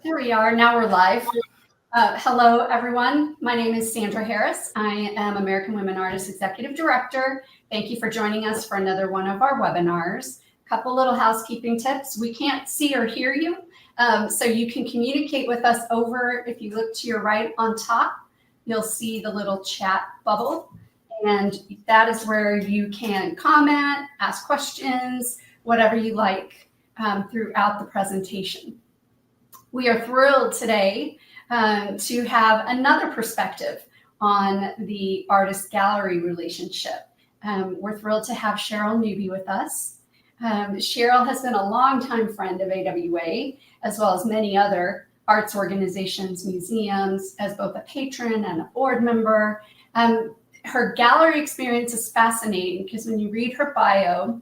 Here we are. Now we're live. Hello, everyone. My name is Sandra Harris. I am American Women Artists Executive Director. Thank you for joining us for another one of our webinars. A couple little housekeeping tips. We can't see or hear you, so you can communicate with us over, if you look to your right on top, you'll see the little chat bubble. And that is where you can comment, ask questions, whatever you like throughout the presentation. We are thrilled today to have another perspective on the artist-gallery relationship. We're thrilled to have Cheryl Newby with us. Cheryl has been a longtime friend of AWA, as well as many other arts organizations, museums, as both a patron and a board member. Her gallery experience is fascinating because when you read her bio,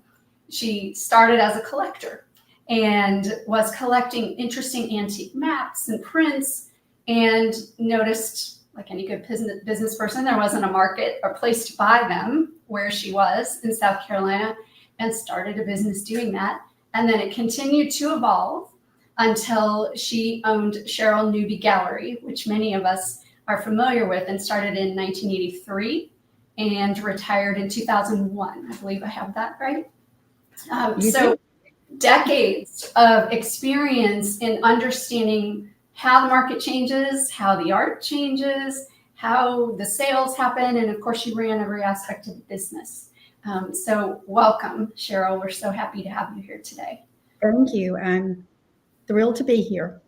she started as a collector and was collecting interesting antique maps and prints, and noticed, like any good business person, there wasn't a market or place to buy them where she was in South Carolina, and started a business doing that. And then it continued to evolve until she owned Cheryl Newby Gallery, which many of us are familiar with, and started in 1983 and retired in 2001. I believe I have that right. So decades of experience in understanding how the market changes, how the art changes, how the sales happen, and of course she ran every aspect of the business. So welcome, Cheryl. We're so happy to have you here today. Thank you. I'm thrilled to be here.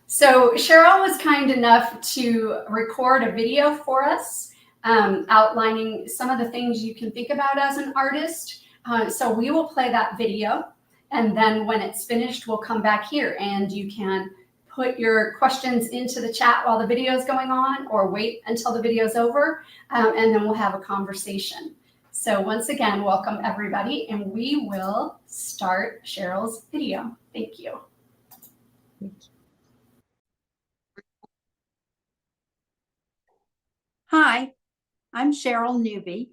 So Cheryl was kind enough to record a video for us, outlining some of the things you can think about as an artist. So we will play that video, and then when it's finished, we'll come back here and you can put your questions into the chat while the video is going on, or wait until the video is over, and then we'll have a conversation. So once again, welcome everybody, and we will start Cheryl's video. Thank you. Hi, I'm Cheryl Newby,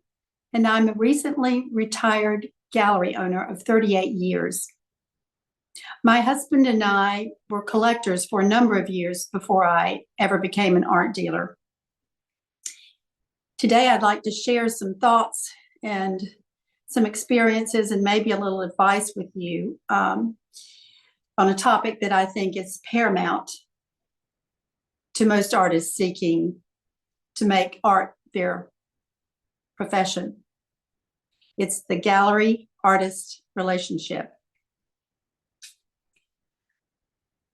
and I'm a recently retired gallery owner of 38 years. My husband and I were collectors for a number of years before I ever became an art dealer. Today, I'd like to share some thoughts and some experiences and maybe a little advice with you on a topic that I think is paramount to most artists seeking to make art their profession. It's the gallery-artist relationship.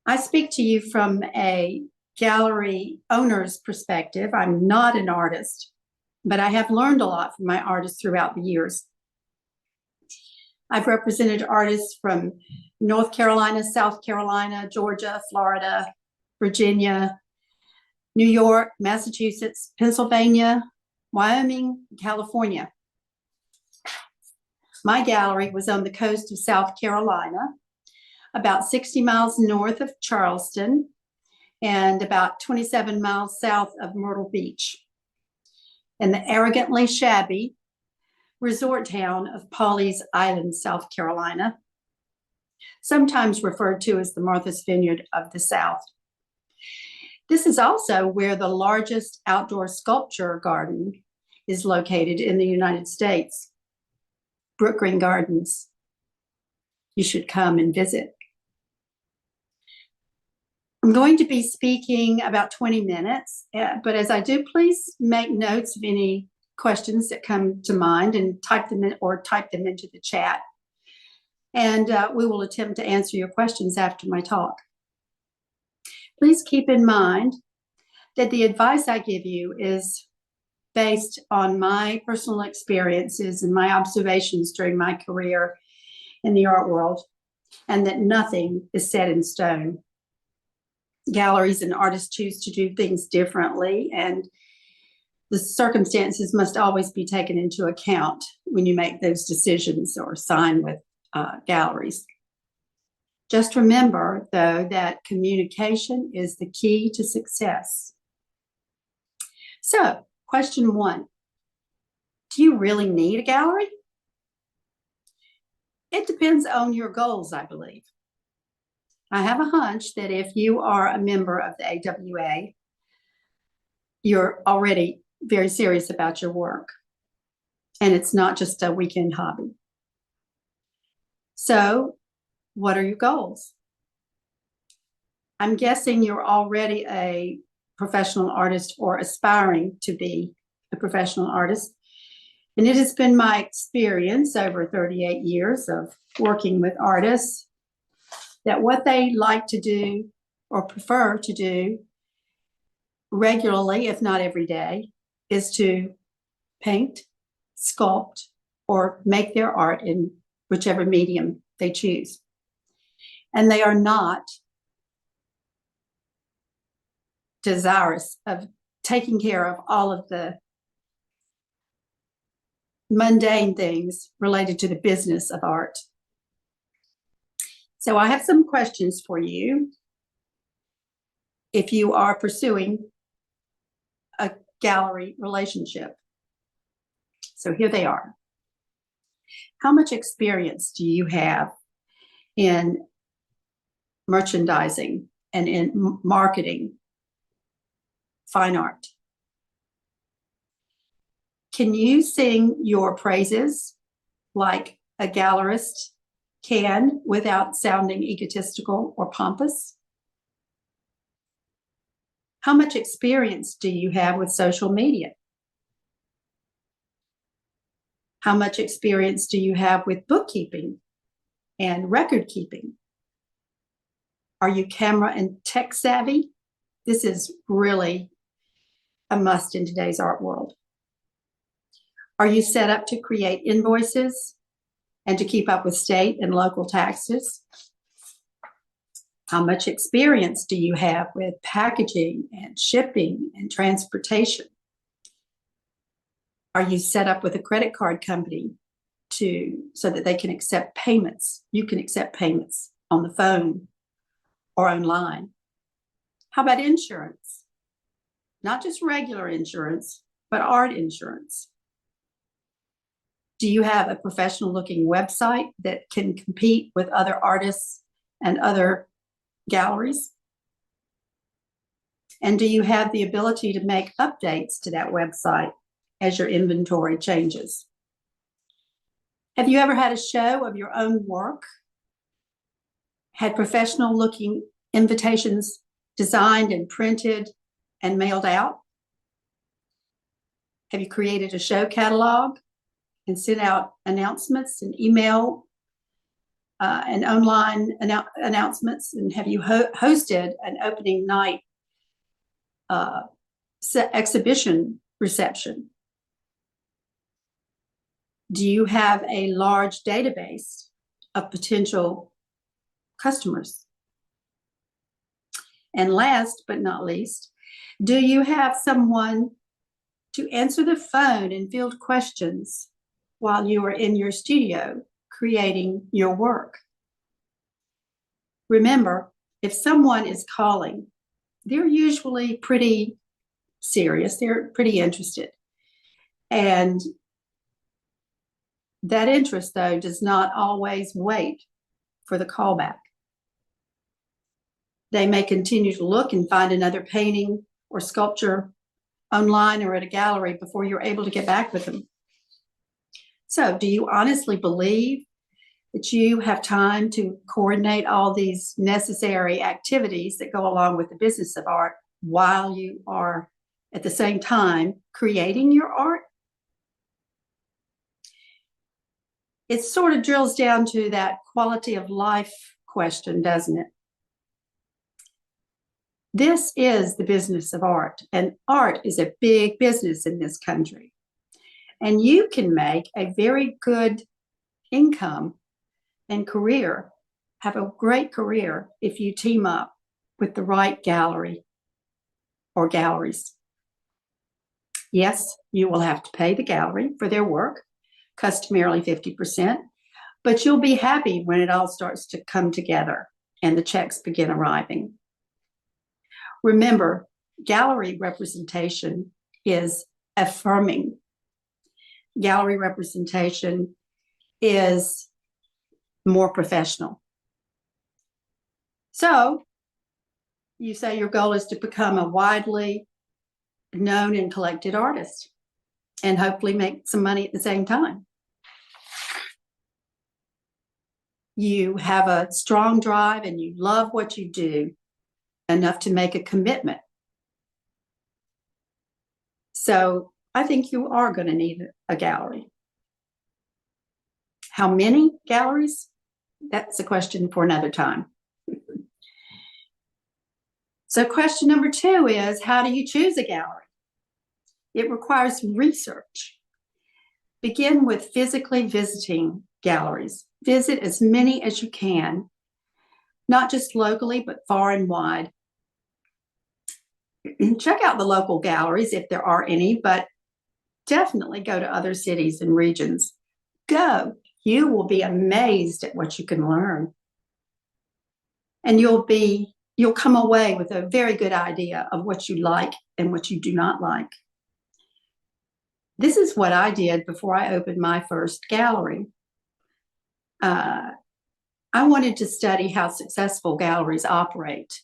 I speak to you from a gallery owner's perspective. I'm not an artist, but I have learned a lot from my artists throughout the years. I've represented artists from North Carolina, South Carolina, Georgia, Florida, Virginia, New York, Massachusetts, Pennsylvania, Wyoming, California. My gallery was on the coast of South Carolina, about 60 miles north of Charleston, and about 27 miles south of Myrtle Beach, in the arrogantly shabby resort town of Pawleys Island, South Carolina, sometimes referred to as the Martha's Vineyard of the South. This is also where the largest outdoor sculpture garden is located in the United States, Brookgreen Gardens. You should come and visit. I'm going to be speaking about 20 minutes, but as I do, please make notes of any questions that come to mind and type them in or type them into the chat. And we will attempt to answer your questions after my talk. Please keep in mind that the advice I give you is based on my personal experiences and my observations during my career in the art world, and that nothing is set in stone. Galleries and artists choose to do things differently, and the circumstances must always be taken into account when you make those decisions or sign with galleries. Just remember, though, that communication is the key to success. So, question one, do you really need a gallery? It depends on your goals, I believe. I have a hunch that if you are a member of the AWA, you're already very serious about your work. And it's not just a weekend hobby. So, what are your goals? I'm guessing you're already a professional artist or aspiring to be a professional artist. And it has been my experience over 38 years of working with artists that what they like to do or prefer to do regularly, if not every day, is to paint, sculpt, or make their art in whichever medium they choose. And they are not desirous of taking care of all of the mundane things related to the business of art. So I have some questions for you if you are pursuing a gallery relationship. So here they are. How much experience do you have in merchandising and in marketing fine art? Can you sing your praises like a gallerist can without sounding egotistical or pompous? How much experience do you have with social media? How much experience do you have with bookkeeping and record keeping? Are you camera and tech savvy? This is really a must in today's art world. Are you set up to create invoices and to keep up with state and local taxes? How much experience do you have with packaging and shipping and transportation? Are you set up with a credit card company so that they can accept payments? You can accept payments on the phone or online. How about insurance? Not just regular insurance, but art insurance. Do you have a professional looking website that can compete with other artists and other galleries? And do you have the ability to make updates to that website as your inventory changes? Have you ever had a show of your own work? Had professional looking invitations designed and printed and mailed out? Have you created a show catalog and sent out announcements and email and online announcements? And have you hosted an opening night exhibition reception? Do you have a large database of potential customers? And last but not least, do you have someone to answer the phone and field questions while you are in your studio creating your work? Remember, if someone is calling, they're usually pretty serious, they're pretty interested. And that interest, though, does not always wait for the callback. They may continue to look and find another painting or sculpture online or at a gallery before you're able to get back with them. So, do you honestly believe that you have time to coordinate all these necessary activities that go along with the business of art while you are at the same time creating your art? It sort of drills down to that quality of life question, doesn't it? This is the business of art, and art is a big business in this country. And you can make a very good income and career, have a great career if you team up with the right gallery or galleries. Yes, you will have to pay the gallery for their work, customarily 50%, but you'll be happy when it all starts to come together and the checks begin arriving. Remember, gallery representation is affirming. Gallery representation is more professional. So you say your goal is to become a widely known and collected artist and hopefully make some money at the same time. You have a strong drive and you love what you do enough to make a commitment. So I think you are going to need a gallery. How many galleries? That's a question for another time. So question number 2 is, how do you choose a gallery? It requires research. Begin with physically visiting galleries. Visit as many as you can, not just locally, but far and wide. Check out the local galleries if there are any, but definitely go to other cities and regions. Go. You will be amazed at what you can learn. And you'll come away with a very good idea of what you like and what you do not like. This is what I did before I opened my first gallery. I wanted to study how successful galleries operate.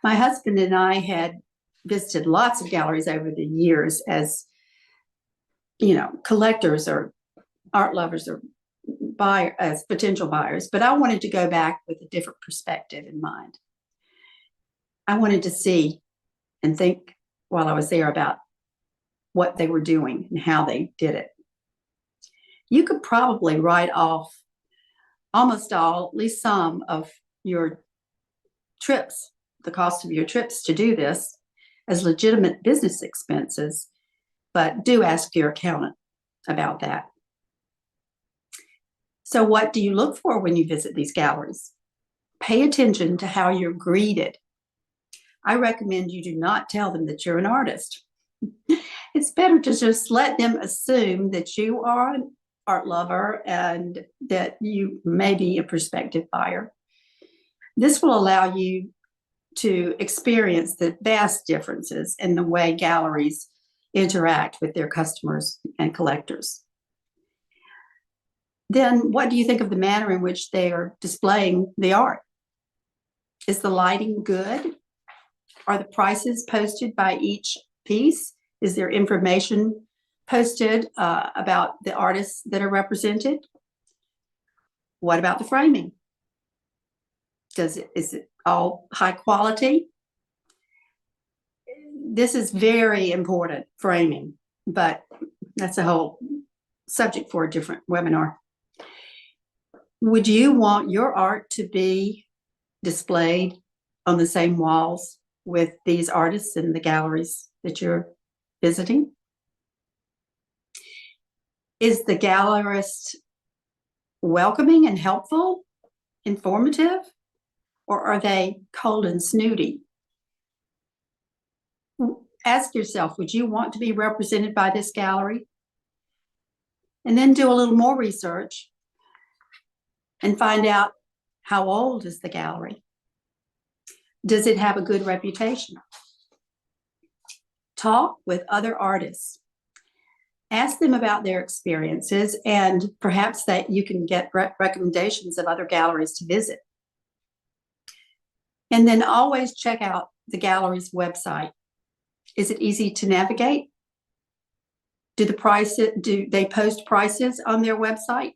My husband and I had visited lots of galleries over the years as, collectors or art lovers or as potential buyers, but I wanted to go back with a different perspective in mind. I wanted to see and think while I was there about what they were doing and how they did it. You could probably write off almost all, at least some of your trips, the cost of your trips to do this, as legitimate business expenses, but do ask your accountant about that. So what do you look for when you visit these galleries? Pay attention to how you're greeted. I recommend you do not tell them that you're an artist. It's better to just let them assume that you are an art lover and that you may be a prospective buyer. This will allow you to experience the vast differences in the way galleries interact with their customers and collectors. Then what do you think of the manner in which they are displaying the art? Is the lighting good? Are the prices posted by each piece? Is there information posted about the artists that are represented? What about the framing? Is it all high quality? This is very important, framing, but that's a whole subject for a different webinar. Would you want your art to be displayed on the same walls with these artists in the galleries that you're visiting? Is the gallerist welcoming and helpful, informative, or are they cold and snooty? Ask yourself, would you want to be represented by this gallery? And then do a little more research and find out, how old is the gallery? Does it have a good reputation? Talk with other artists. Ask them about their experiences, and perhaps that you can get recommendations of other galleries to visit. And then always check out the gallery's website. Is it easy to navigate? Do they post prices on their website?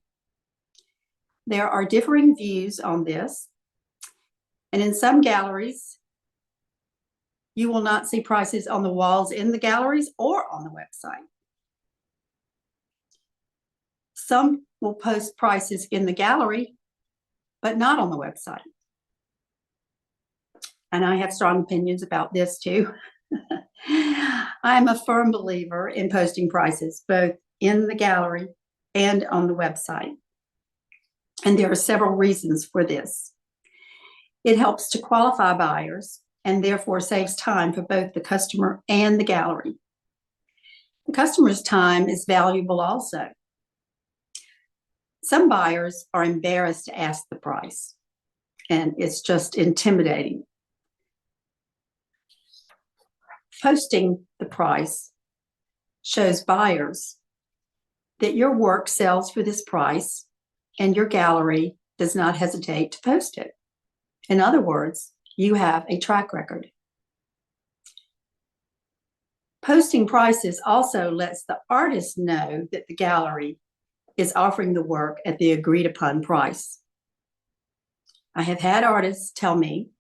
There are differing views on this. And in some galleries, you will not see prices on the walls in the galleries or on the website. Some will post prices in the gallery, but not on the website. And I have strong opinions about this too. I'm a firm believer in posting prices both in the gallery and on the website. And there are several reasons for this. It helps to qualify buyers and therefore saves time for both the customer and the gallery. The customer's time is valuable also. Some buyers are embarrassed to ask the price, and it's just intimidating. Posting the price shows buyers that your work sells for this price and your gallery does not hesitate to post it. In other words, you have a track record. Posting prices also lets the artist know that the gallery is offering the work at the agreed upon price. I have had artists tell me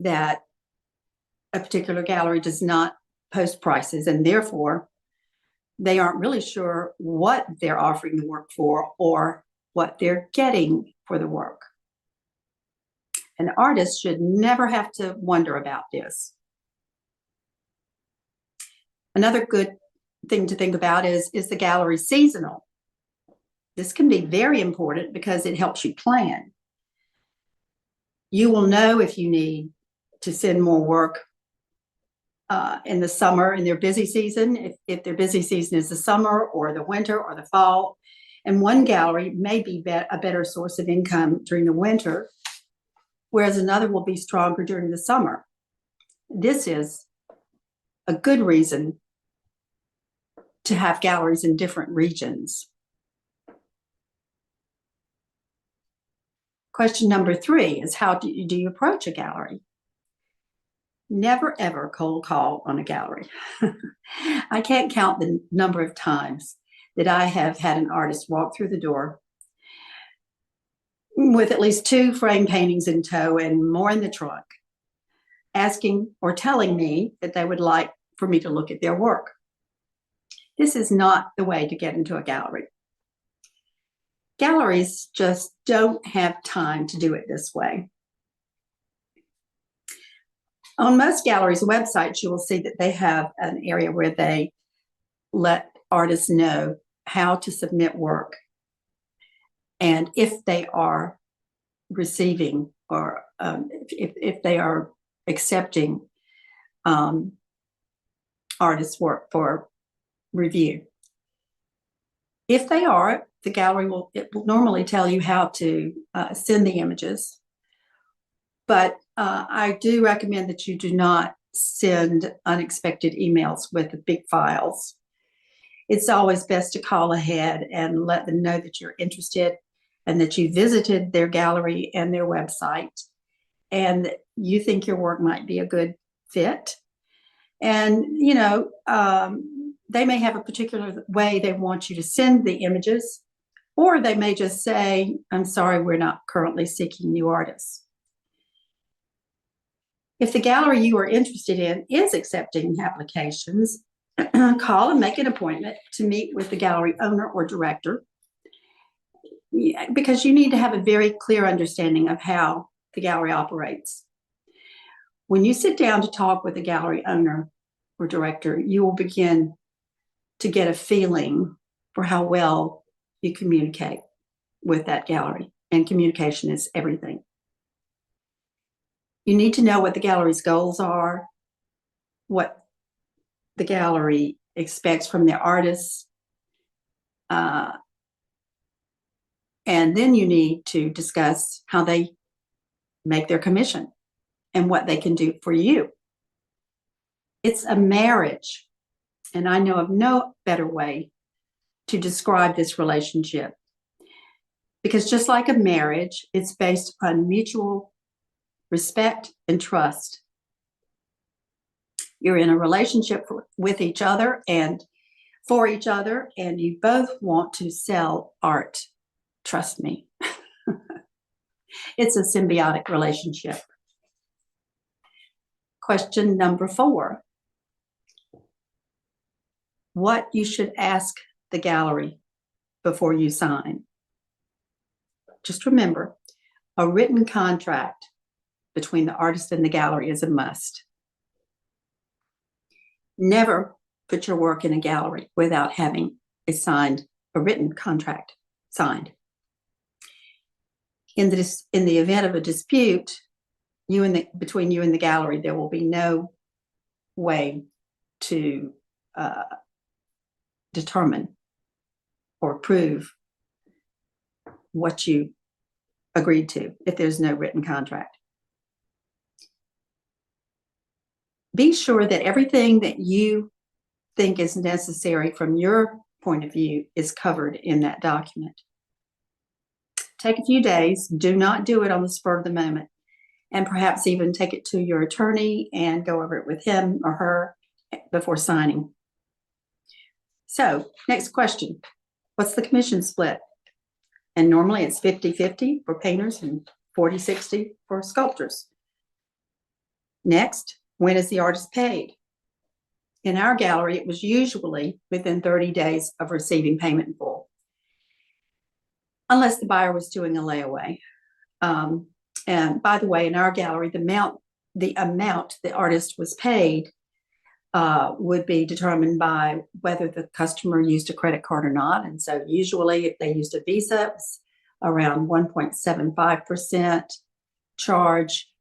that a particular gallery does not post prices, and therefore they aren't really sure what they're offering the work for or what they're getting for the work. An artist should never have to wonder about this. Another good thing to think about is the gallery seasonal? This can be very important because it helps you plan. You will know if you need to send more work in the summer, in their busy season, if their busy season is the summer or the winter or the fall. And one gallery may be a better source of income during the winter, whereas another will be stronger during the summer. This is a good reason to have galleries in different regions. Question number 3 is, how do you approach a gallery? Never ever cold call on a gallery. I can't count the number of times that I have had an artist walk through the door with at least 2 frame paintings in tow and more in the trunk, asking or telling me that they would like for me to look at their work. This is not the way to get into a gallery. Galleries just don't have time to do it this way. On most galleries' websites, you will see that they have an area where they let artists know how to submit work and if they are receiving or if they are accepting artists' work for review. If they are, the gallery will normally tell you how to send the images. But I do recommend that you do not send unexpected emails with the big files. It's always best to call ahead and let them know that you're interested and that you visited their gallery and their website and you think your work might be a good fit. And, you know, they may have a particular way they want you to send the images, or they may just say, I'm sorry, we're not currently seeking new artists. If the gallery you are interested in is accepting applications, call and make an appointment to meet with the gallery owner or director, because you need to have a very clear understanding of how the gallery operates. When you sit down to talk with the gallery owner or director, you will begin to get a feeling for how well you communicate with that gallery, and communication is everything. You need to know what the gallery's goals are, what the gallery expects from their artists, and then you need to discuss how they make their commission and what they can do for you. It's a marriage, and I know of no better way to describe this relationship, because just like a marriage, it's based upon mutual respect and trust. You're in a relationship with each other and for each other, and you both want to sell art. Trust me. It's a symbiotic relationship. Question number 4. What you should ask the gallery before you sign. Just remember, a written contract between the artist and the gallery is a must. Never put your work in a gallery without having a written contract signed. In the event of a dispute between you and the gallery, there will be no way to determine or prove what you agreed to if there's no written contract. Be sure that everything that you think is necessary from your point of view is covered in that document. Take a few days. Do not do it on the spur of the moment, and perhaps even take it to your attorney and go over it with him or her before signing. So next question, what's the commission split? And normally it's 50-50 for painters and 40-60 for sculptors. Next, when is the artist paid? In our gallery, it was usually within 30 days of receiving payment in full, unless the buyer was doing a layaway. And by the way, in our gallery, the amount the artist was paid would be determined by whether the customer used a credit card or not. And so usually if they used a Visa, it's around 1.75% charge.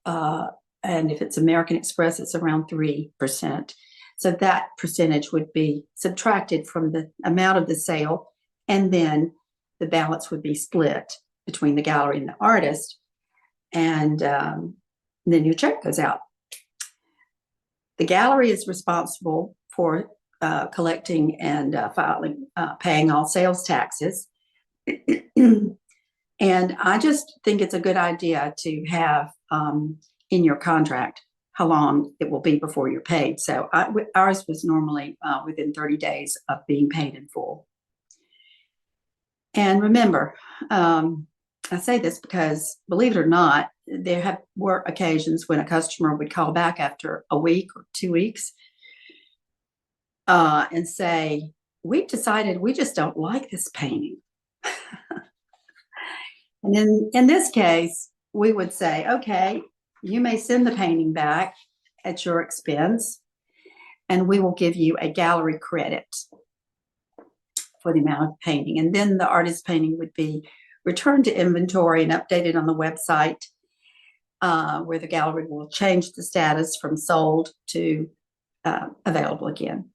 And if it's American Express, it's around 3%. So that percentage would be subtracted from the amount of the sale, and then the balance would be split between the gallery and the artist. And then your check goes out. The gallery is responsible for collecting and paying all sales taxes. And I just think it's a good idea to have in your contract how long it will be before you're paid. So ours was normally within 30 days of being paid in full. And remember, I say this because, believe it or not, there were occasions when a customer would call back after a week or 2 weeks and say, we've decided we just don't like this painting. And in this case, we would say, okay, you may send the painting back at your expense, and we will give you a gallery credit for the amount of painting. And then the artist's painting would be returned to inventory and updated on the website, where the gallery will change the status from sold to available again.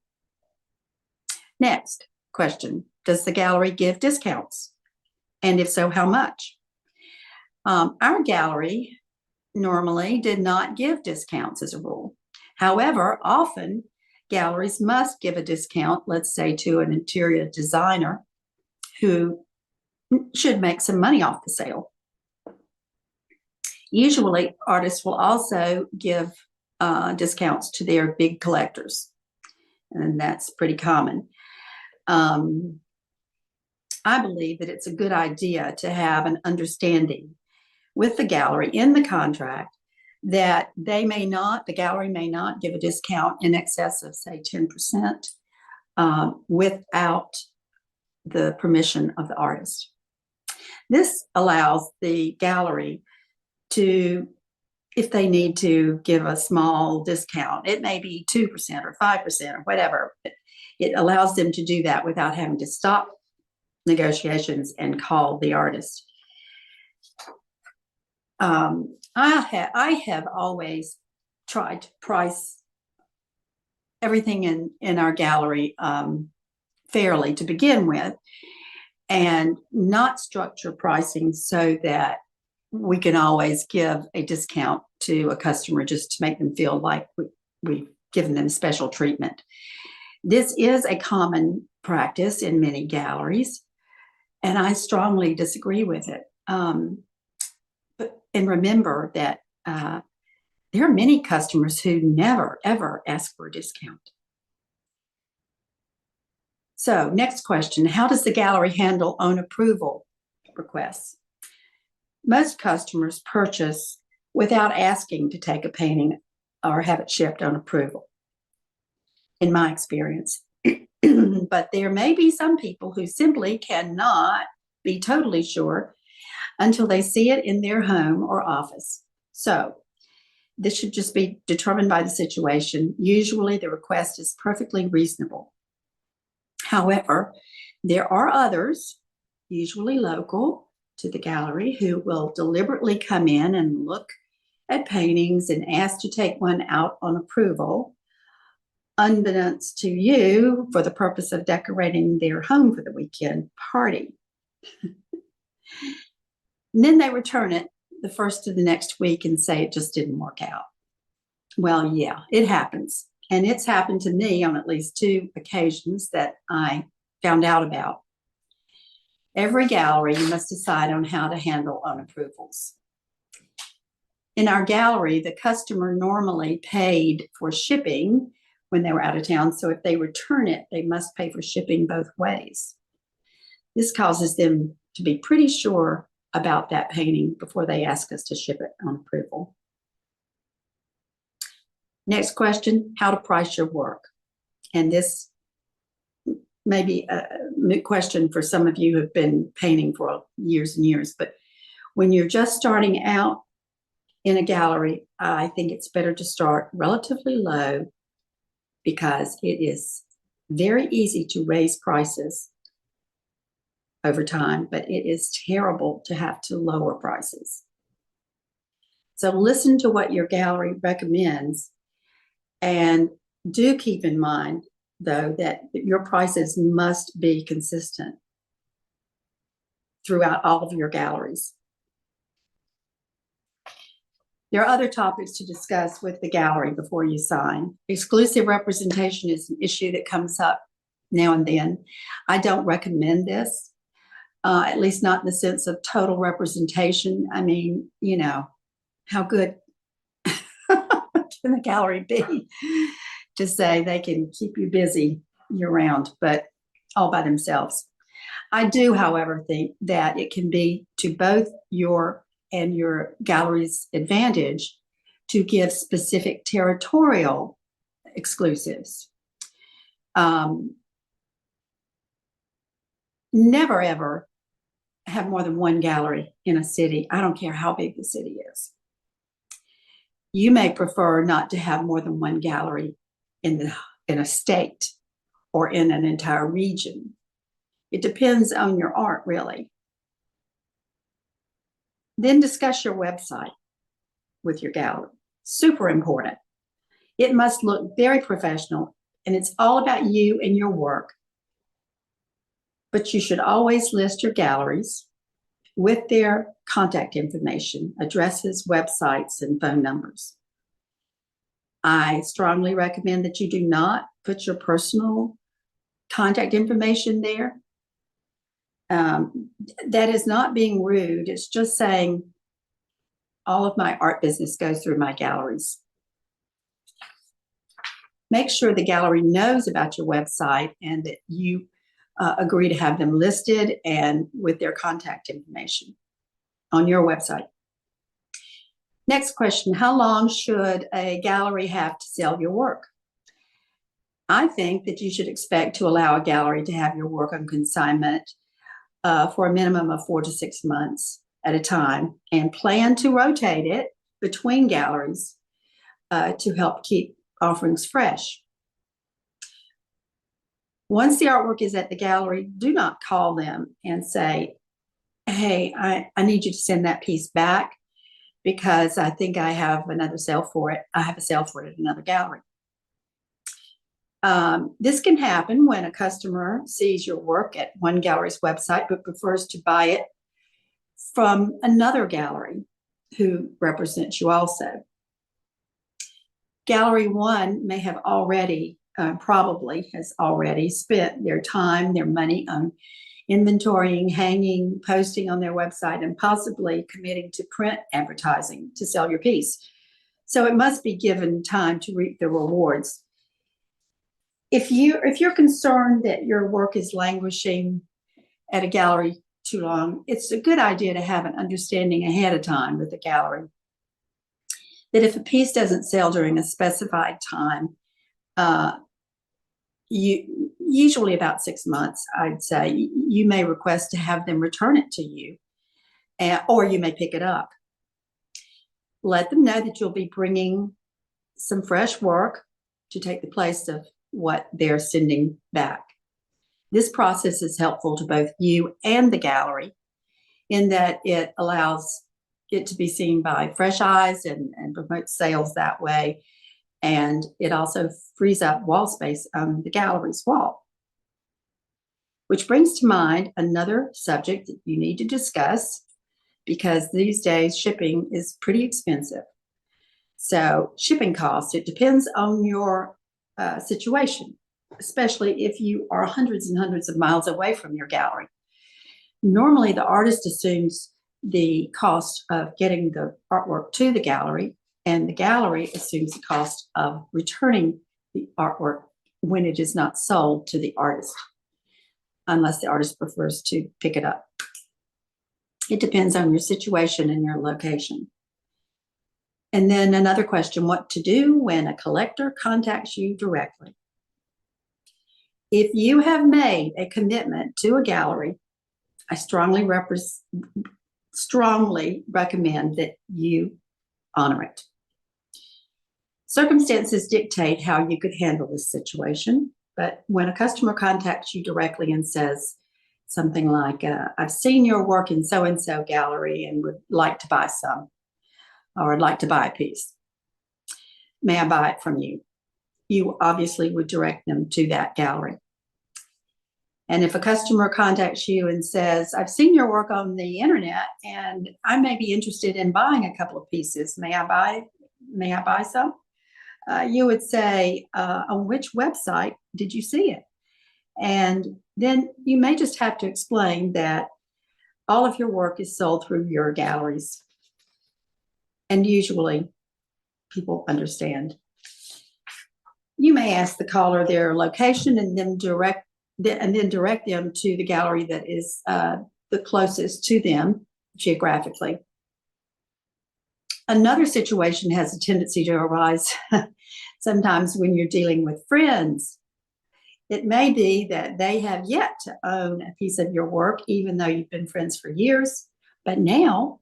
Next question, does the gallery give discounts? And if so, how much? Our gallery normally did not give discounts as a rule. However, often galleries must give a discount, let's say to an interior designer who should make some money off the sale. Usually, artists will also give discounts to their big collectors, and that's pretty common. I believe that it's a good idea to have an understanding with the gallery in the contract that the gallery may not give a discount in excess of, say, 10% without the permission of the artist. This allows the gallery to, if they need to give a small discount, it may be 2% or 5% or whatever, it allows them to do that without having to stop negotiations and call the artist. I have always tried to price everything in our gallery fairly to begin with, and not structure pricing so that we can always give a discount to a customer just to make them feel like we've given them special treatment. This is a common practice in many galleries, and I strongly disagree with it. And remember that there are many customers who never, ever ask for a discount. So next question, how does the gallery handle own approval requests? Most customers purchase without asking to take a painting or have it shipped on approval, in my experience. But there may be some people who simply cannot be totally sure until they see it in their home or office. So this should just be determined by the situation. Usually the request is perfectly reasonable. However, there are others, usually local to the gallery, who will deliberately come in and look at paintings and ask to take one out on approval, unbeknownst to you, for the purpose of decorating their home for the weekend party. And then they return it the first of the next week and say it just didn't work out. Well, yeah, it happens. And it's happened to me on at least 2 occasions that I found out about. Every gallery must decide on how to handle own approvals. In our gallery, the customer normally paid for shipping when they were out of town. So if they return it, they must pay for shipping both ways. This causes them to be pretty sure about that painting before they ask us to ship it on approval. Next question, how to price your work. And this may be a moot question for some of you who have been painting for years and years, but when you're just starting out in a gallery, I think it's better to start relatively low because it is very easy to raise prices over time, but it is terrible to have to lower prices. So listen to what your gallery recommends, and do keep in mind, though, that your prices must be consistent throughout all of your galleries. There are other topics to discuss with the gallery before you sign. Exclusive representation is an issue that comes up now and then. I don't recommend this, at least not in the sense of total representation. I mean, you know, how good can the gallery be to say they can keep you busy year-round, but all by themselves? I do, however, think that it can be to both your and your gallery's advantage to give specific territorial exclusives. Never, ever have more than one gallery in a city. I don't care how big the city is. You may prefer not to have more than one gallery in a state or in an entire region. It depends on your art, really. Then discuss your website with your gallery. Super important. It must look very professional, and it's all about you and your work. But you should always list your galleries with their contact information, addresses, websites, and phone numbers. I strongly recommend that you do not put your personal contact information there. That is not being rude. It's just saying all of my art business goes through my galleries. Make sure the gallery knows about your website and that you agree to have them listed and with their contact information on your website. Next question, how long should a gallery have to sell your work? I think that you should expect to allow a gallery to have your work on consignment for a minimum of 4 to 6 months at a time, and plan to rotate it between galleries to help keep offerings fresh. Once the artwork is at the gallery, do not call them and say, hey, I need you to send that piece back because I think I have another sale for it. I have a sale for it at another gallery. This can happen when a customer sees your work at one gallery's website but prefers to buy it from another gallery who represents you also. Gallery 1 may have already, probably has already spent their time, their money on inventorying, hanging, posting on their website, and possibly committing to print advertising to sell your piece. So it must be given time to reap the rewards. If you're concerned that your work is languishing at a gallery too long, it's a good idea to have an understanding ahead of time with the gallery that if a piece doesn't sell during a specified time, usually about 6 months, I'd say, you may request to have them return it to you, or you may pick it up. Let them know that you'll be bringing some fresh work to take the place of what they're sending back. This process is helpful to both you and the gallery in that it allows it to be seen by fresh eyes and promotes sales that way. And it also frees up wall space on the gallery's wall. Which brings to mind another subject that you need to discuss, because these days shipping is pretty expensive. So shipping costs, it depends on your situation, especially if you are hundreds and hundreds of miles away from your gallery. Normally, the artist assumes the cost of getting the artwork to the gallery, and the gallery assumes the cost of returning the artwork when it is not sold to the artist, unless the artist prefers to pick it up. It depends on your situation and your location. And then another question, what to do when a collector contacts you directly. If you have made a commitment to a gallery, I strongly recommend that you honor it. Circumstances dictate how you could handle this situation, but when a customer contacts you directly and says something like, I've seen your work in so-and-so gallery and would like to buy some, or I'd like to buy a piece. May I buy it from you? You obviously would direct them to that gallery. And if a customer contacts you and says, I've seen your work on the internet and I may be interested in buying a couple of pieces, may I buy some? You would say, on which website did you see it? And then you may just have to explain that all of your work is sold through your galleries. And usually people understand. You may ask the caller their location and then direct them to the gallery that is the closest to them geographically. Another situation has a tendency to arise sometimes when you're dealing with friends. It may be that they have yet to own a piece of your work, even though you've been friends for years. But now,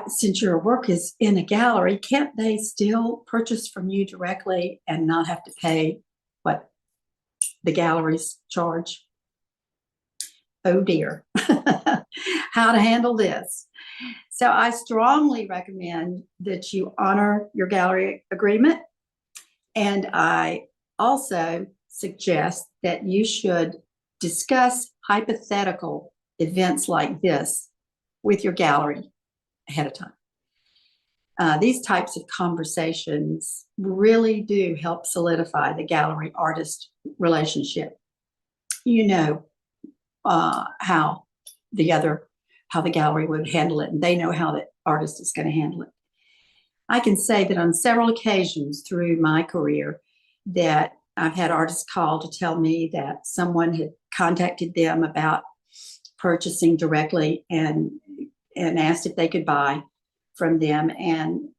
since your work is in a gallery, can't they still purchase from you directly and not have to pay what the galleries charge? Oh dear, how to handle this. So I strongly recommend that you honor your gallery agreement. And I also suggest that you should discuss hypothetical events like this with your gallery ahead of time. These types of conversations really do help solidify the gallery-artist relationship. You know how the gallery would handle it, and they know how the artist is going to handle it. I can say that on several occasions through my career that I've had artists call to tell me that someone had contacted them about purchasing directly and asked if they could buy from them. And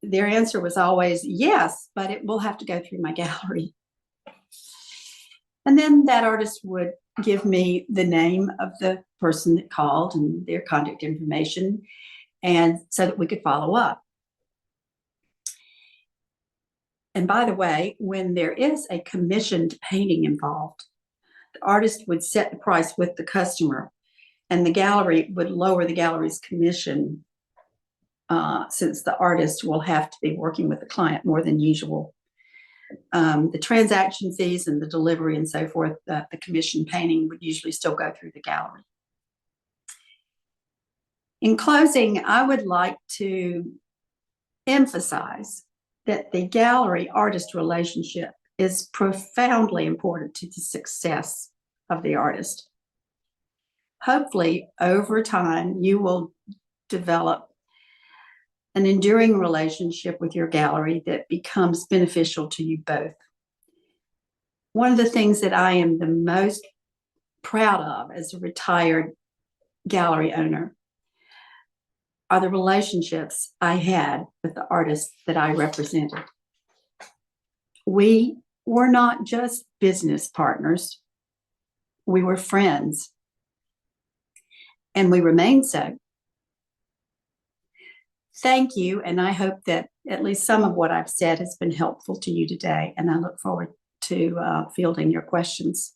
their answer was always, yes, but it will have to go through my gallery. And then that artist would give me the name of the person that called and their contact information, and so that we could follow up. And by the way, when there is a commissioned painting involved, the artist would set the price with the customer, and the gallery would lower the gallery's commission since the artist will have to be working with the client more than usual. The transaction fees and the delivery and so forth, the commission painting would usually still go through the gallery. In closing, I would like to emphasize that the gallery-artist relationship is profoundly important to the success of the artist. Hopefully, over time, you will develop an enduring relationship with your gallery that becomes beneficial to you both. One of the things that I am the most proud of as a retired gallery owner are the relationships I had with the artists that I represented. We were not just business partners, we were friends, and we remain so. Thank you, and I hope that at least some of what I've said has been helpful to you today, and I look forward to fielding your questions.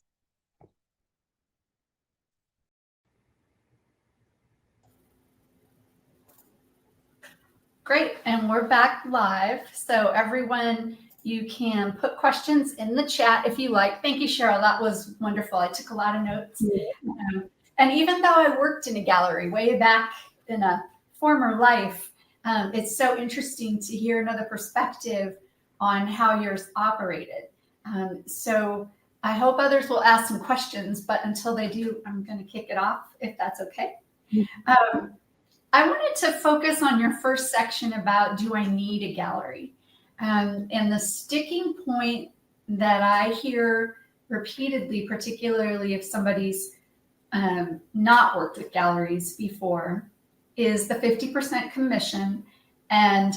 Great, and we're back live. So everyone, you can put questions in the chat if you like. Thank you, Cheryl. That was wonderful. I took a lot of notes. Yeah. And even though I worked in a gallery way back in a former life, it's so interesting to hear another perspective on how yours operated. So I hope others will ask some questions, but until they do, I'm going to kick it off, if that's okay. I wanted to focus on your first section about, do I need a gallery? And the sticking point that I hear repeatedly, particularly if somebody's not worked with galleries before, is the 50% commission. And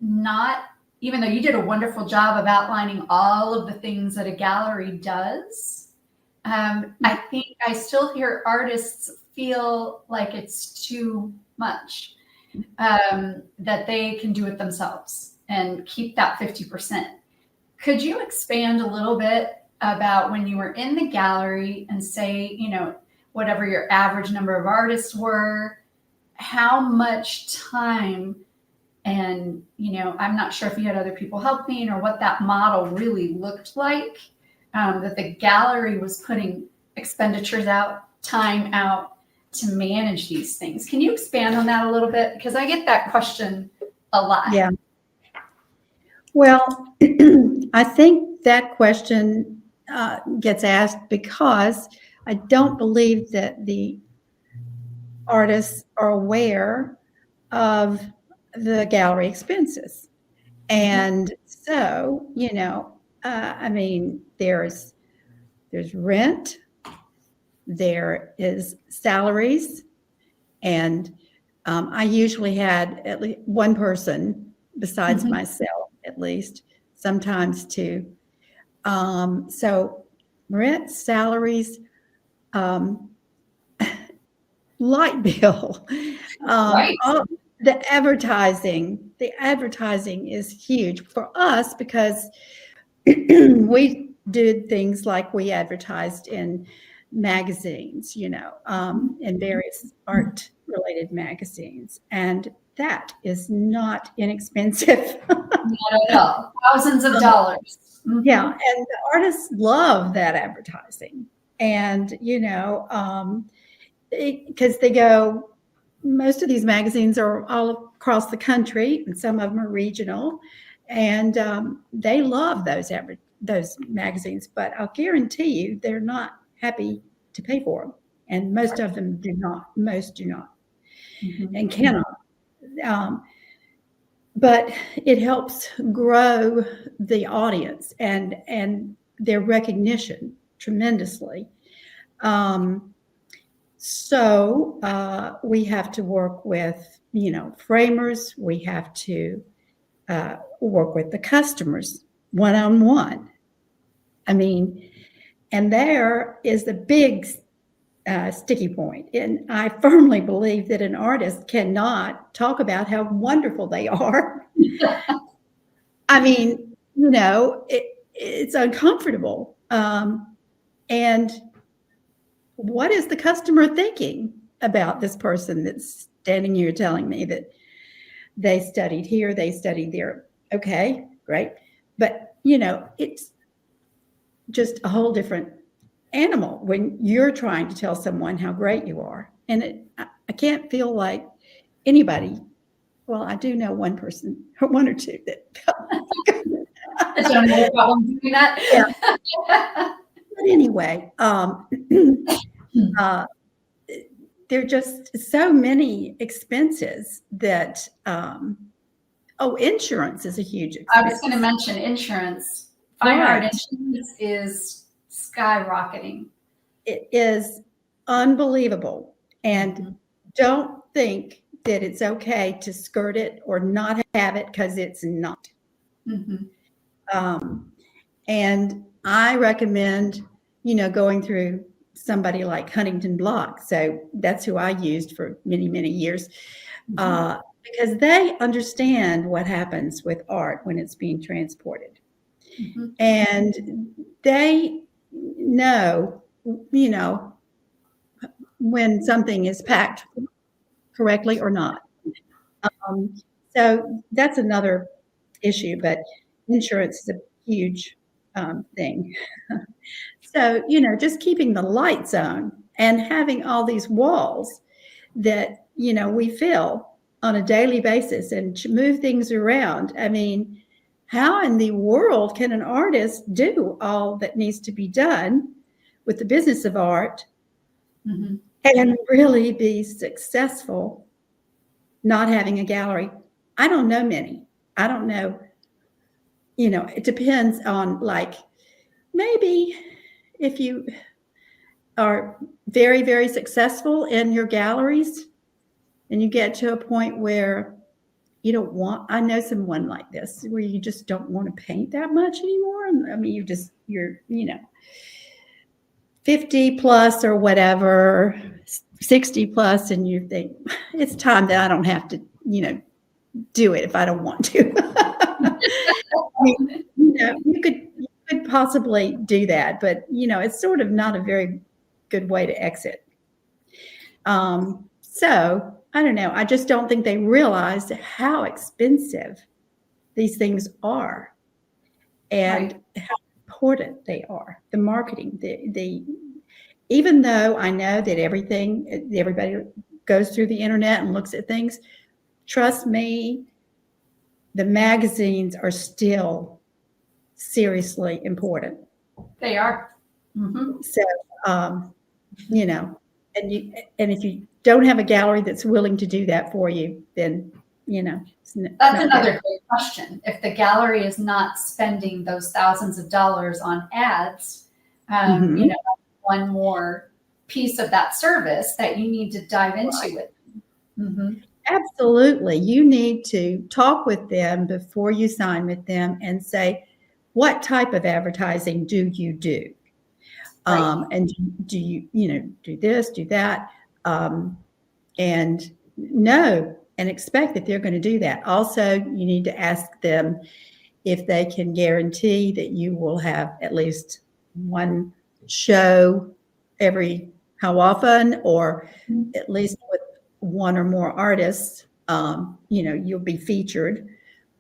not, even though you did a wonderful job of outlining all of the things that a gallery does, I think I still hear artists feel like it's too much, that they can do it themselves and keep that 50%. Could you expand a little bit about when you were in the gallery and say, you know, whatever your average number of artists were, how much time, and, you know, I'm not sure if you had other people helping or what that model really looked like, that the gallery was putting expenditures out, time out to manage these things. Can you expand on that a little bit? Because I get that question a lot. Yeah. Well, I think that question gets asked because I don't believe that the artists are aware of the gallery expenses. And so, you know, I mean, there's rent, there is salaries, and I usually had at least one person besides myself, at least, sometimes two. So rent, salaries, light bill, Right. the advertising is huge for us because we did things like we advertised in magazines, you know, in various art related magazines. And that is not inexpensive. Not at all. Thousands of dollars. Yeah. And the artists love that advertising. And, you know, because they go, most of these magazines are all across the country, and some of them are regional, and they love those magazines. But I'll guarantee you, they're not happy to pay for them, and most of them do not. Most do not, and cannot. But it helps grow the audience and their recognition tremendously. So we have to work with, you know, framers. We have to work with the customers one-on-one. I mean, and there is the big sticky point. And I firmly believe that an artist cannot talk about how wonderful they are. I mean, you know, it's uncomfortable. And what is the customer thinking about this person that's standing here telling me that they studied here, they studied there? Okay, great. But, you know, it's just a whole different animal when you're trying to tell someone how great you are. And I can't feel like anybody, well, I do know one person, or one or two that I don't have a problem doing that. Yeah. But anyway, there are just so many expenses that, insurance is a huge expense. I was going to mention insurance. Fine art insurance is skyrocketing. It is unbelievable. And don't think that it's okay to skirt it or not have it, because it's not. And I recommend, you know, going through somebody like Huntington Block. So that's who I used for many, many years, because they understand what happens with art when it's being transported. And they know, you know, when something is packed correctly or not. So that's another issue, but insurance is a huge thing. So, you know, just keeping the lights on and having all these walls that, you know, we fill on a daily basis and move things around. I mean, how in the world can an artist do all that needs to be done with the business of art and really be successful not having a gallery. I don't know many. I don't know, it depends on, like, maybe if you are very, very successful in your galleries and you get to a point where you don't want, I know someone like this, where you just don't want to paint that much anymore. I mean, you're 50 plus or whatever, 60 plus, and you think it's time that I don't have to, do it if I don't want to. I mean, you could possibly do that, but it's sort of not a very good way to exit. So I don't know. I just don't think they realized how expensive these things are and how important they are. The marketing, even though I know that everybody goes through the internet and looks at things, trust me, the magazines are still seriously important. They are. Mm-hmm. So, and if you don't have a gallery that's willing to do that for you, then, that's another great question. If the gallery is not spending those thousands of dollars on ads, one more piece of that service that you need to dive into with. Mm-hmm. Absolutely. You need to talk with them before you sign with them and say, what type of advertising do you do? And do you, do this, do that, and know and expect that they're going to do that. Also, you need to ask them if they can guarantee that you will have at least one show every how often, or at least with one or more artists, you'll be featured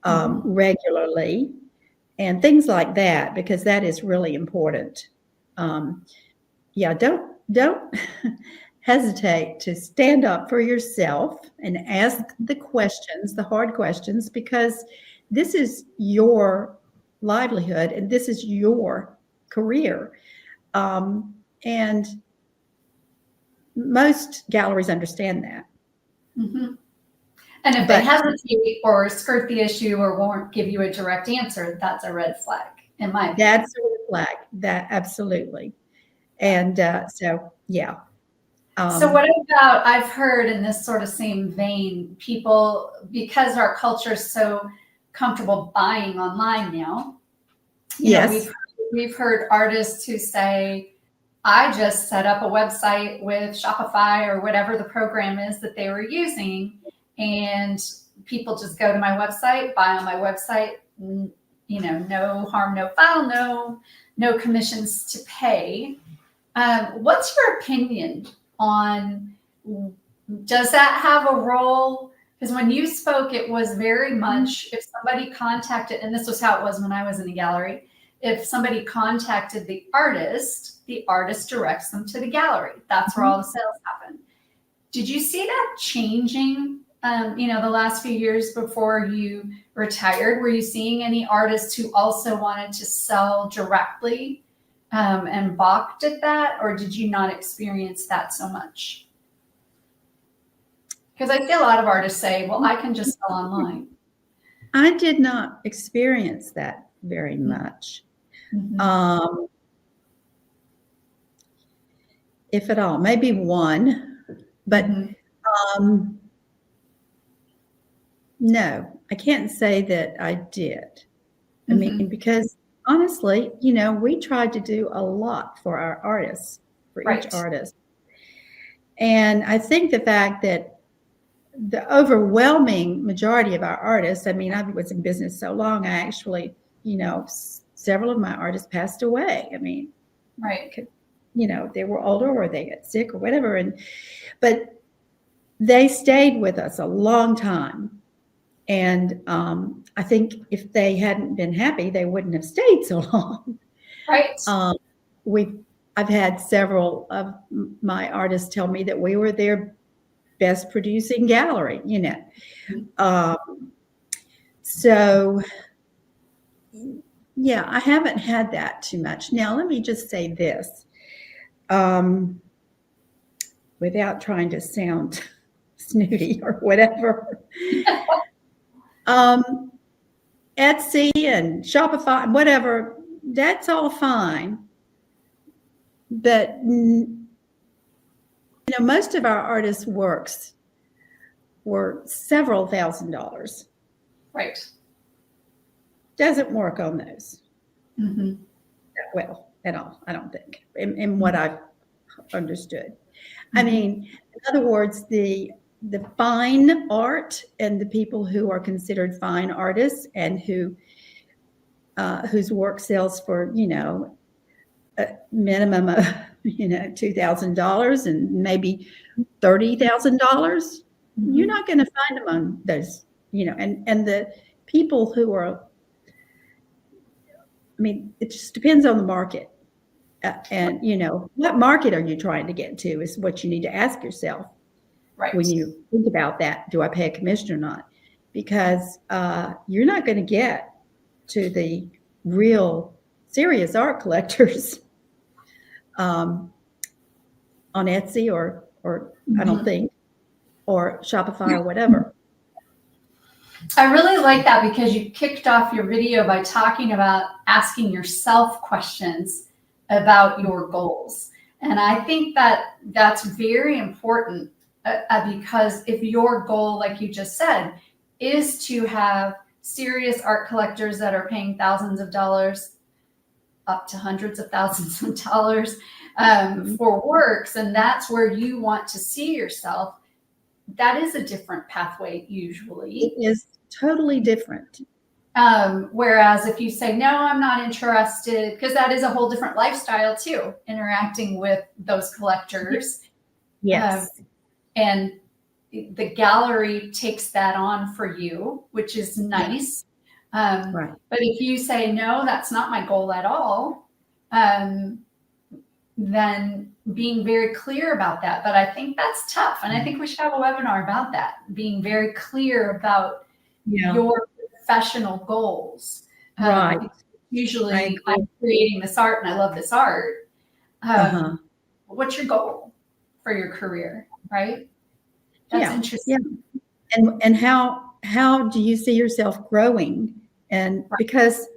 regularly and things like that, because that is really important. Don't hesitate to stand up for yourself and ask the questions, the hard questions, because this is your livelihood and this is your career. And most galleries understand that. Mm-hmm. And if they hesitate or skirt the issue or won't give you a direct answer, that's a red flag, in my opinion. That's a red flag. That absolutely. And so what about, I've heard in this sort of same vein, people, because our culture is so comfortable buying online now, we've heard artists who say, I just set up a website with Shopify or whatever the program is that they were using, and people just go to my website, buy on my website, no harm, no foul, no commissions to pay. What's your opinion on, does that have a role? Because when you spoke, it was very much, if somebody contacted, and this was how it was when I was in the gallery, if somebody contacted the artist directs them to the gallery. That's where all the sales happen. Did you see that changing, the last few years before you retired? Were you seeing any artists who also wanted to sell directly and balked at that? Or did you not experience that so much? Because I see a lot of artists say, well, I can just sell online. I did not experience that very much. Mm-hmm. If at all, maybe one, but no, I can't say that I did. I mean, because honestly, we tried to do a lot for our artists, for each artist. And I think the fact that the overwhelming majority of our artists, I mean, I was in business so long, I actually, several of my artists passed away. I mean, they were older or they got sick or whatever. But they stayed with us a long time. And I think if they hadn't been happy, they wouldn't have stayed so long. Right. I've had several of my artists tell me that we were their best producing gallery, So yeah, I haven't had that too much. Now, let me just say this. without trying to sound snooty or whatever. Etsy and Shopify, whatever, that's all fine. But, most of our artists' works were several $1,000s. Right. Doesn't work on those Mm-hmm. well at all, I don't think, in what I've understood. Mm-hmm. I mean, in other words, the fine art and the people who are considered fine artists and whose work sells for, a minimum of, $2,000 and maybe $30,000, you're not going to find them on those, and the people who are, I mean, it just depends on the market. And, what market are you trying to get to is what you need to ask yourself. Right. When you think about that, do I pay a commission or not? Because you're not going to get to the real serious art collectors on Etsy or I don't think, or Shopify or whatever. I really like that because you kicked off your video by talking about asking yourself questions about your goals. And I think that that's very important because if your goal, like you just said, is to have serious art collectors that are paying thousands of dollars up to hundreds of thousands of dollars for works, and that's where you want to see yourself, that is a different pathway usually. It is totally different. Whereas if you say, no, I'm not interested, because that is a whole different lifestyle too, interacting with those collectors. Yes. And the gallery takes that on for you, which is nice. Right. But if you say, no, that's not my goal at all, then being very clear about that. But I think that's tough. And I think we should have a webinar about that, being very clear about your professional goals. Right. Usually I'm creating this art and I love this art. What's your goal for your career, right? That's interesting. Yeah. And how do you see yourself growing? And because,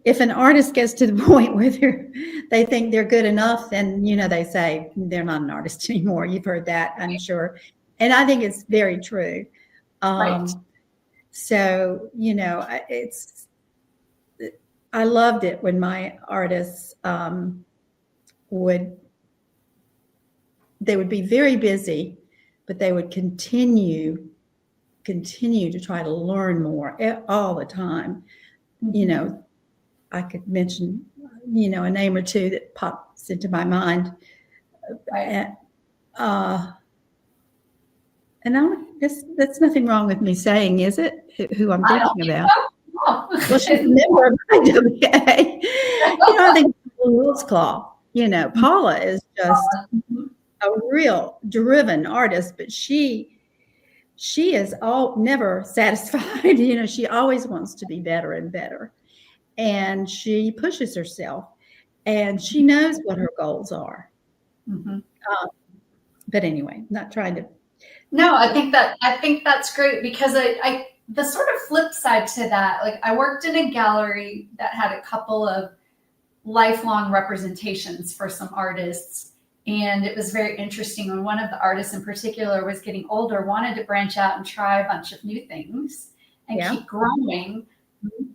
if an artist gets to the point where they think they're good enough, then, they say they're not an artist anymore. You've heard that, I'm sure. And I think it's very true. Right. So, I loved it when my artists would be very busy, but they would continue to try to learn more all the time. I could mention, a name or two that pops into my mind. Right. And that's nothing wrong with me saying, is it? Who I'm thinking about? Oh. Well, she's a member of IWA. I think Wolf's Claw. Paula is just a real driven artist, but she is never satisfied. She always wants to be better and better, and she pushes herself, and she knows what her goals are. But anyway, not trying to. No, I think that's great because I the sort of flip side to that, like I worked in a gallery that had a couple of lifelong representations for some artists. And it was very interesting when one of the artists in particular was getting older, wanted to branch out and try a bunch of new things and keep growing.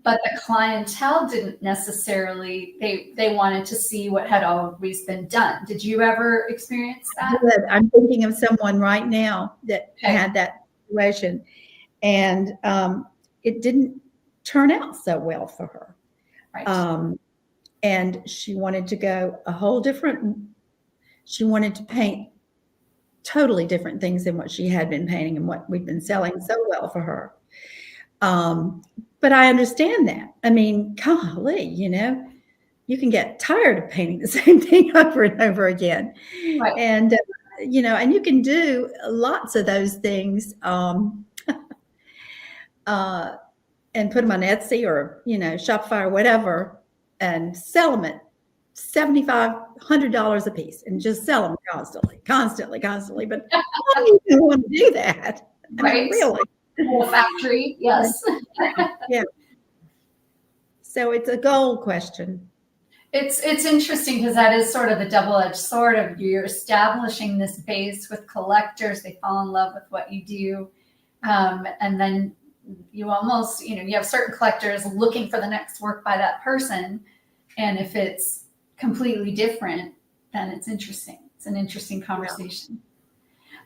But the clientele didn't necessarily, they wanted to see what had always been done. Did you ever experience that? I'm thinking of someone right now that had that situation, and it didn't turn out so well for her. Right. And she wanted to go she wanted to paint totally different things than what she had been painting and what we've been selling so well for her. But I understand that. I mean, golly, you can get tired of painting the same thing over and over again. Right. And, and you can do lots of those things and put them on Etsy or, Shopify or whatever and sell them at $7,500 a piece and just sell them constantly. But I don't even want to do that. I mean, Right. really. Whole factory, yes. Yeah. So it's a goal question. It's interesting because that is sort of the double-edged sword of you're establishing this base with collectors. They fall in love with what you do. And then you almost, you have certain collectors looking for the next work by that person. And if it's completely different, then it's interesting. It's an interesting conversation. Yeah.